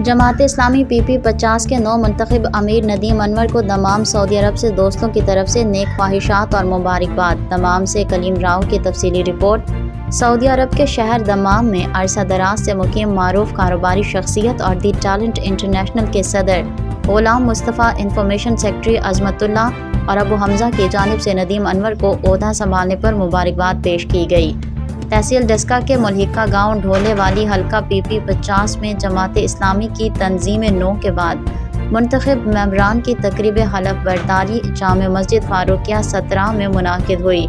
Jamaat Islami PP-50 کے نو منتخب امیر ندیم انور کو دمام سعودی عرب سے دوستوں کی طرف سے نیک خواہشات اور مبارکباد۔ دمام سے کلیم راؤ کی تفصیلی رپورٹ۔ سعودی عرب کے شہر دمام میں عرصہ دراز سے مقیم معروف کاروباری شخصیت اور دی ٹیلنٹ انٹرنیشنل کے صدر غلام مصطفیٰ، انفارمیشن سیکرٹری عظمت اللہ اور ابو حمزہ کی جانب سے ندیم انور کو عہدہ سنبھالنے پر مبارکباد پیش کی گئی۔ تحصیل ڈسکہ کے ملحقہ گاؤں ڈھولے والی حلقہ PP-50 میں جماعت اسلامی کی تنظیم نو کے بعد منتخب ممبران کی تقریب حلف برداری جامع مسجد فاروقیہ 17 میں منعقد ہوئی،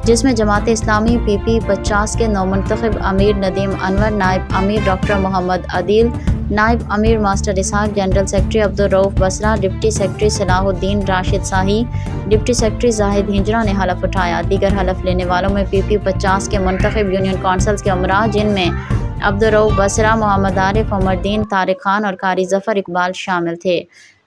جس میں جماعت اسلامی PP-50 کے نو منتخب امیر ندیم انور، نائب امیر ڈاکٹر محمد عدیل، نائب امیر master Ishaq, general secretary Abdul Rauf Basra, deputy secretary Salahuddin Rashid شاہی، ڈپٹی سیکرٹری زاہد ہنجرہ نے حلف اٹھایا۔ دیگر حلف لینے والوں میں PP-50 کے منتخب یونین کونسلز کے امراء، جن میں عبدالرؤف بصرہ، محمد عارف، عمر دین، طارق خان اور قاری ظفر اقبال شامل تھے۔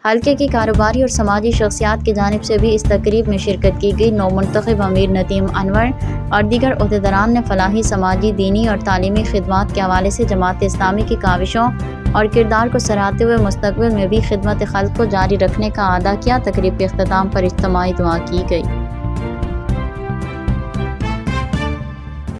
حلقے کی کاروباری اور سماجی شخصیات کی جانب سے بھی اس تقریب میں شرکت کی گئی۔ نو منتخب امیر ندیم انور اور دیگر عہدیداران نے فلاحی، سماجی، دینی اور تعلیمی خدمات کے حوالے سے جماعت اسلامی کی کاوشوں اور کردار کو سراہتے ہوئے مستقبل میں بھی خدمت خلق کو جاری رکھنے کا اعادہ کیا۔ تقریب کے اختتام پر اجتماعی دعا کی گئی۔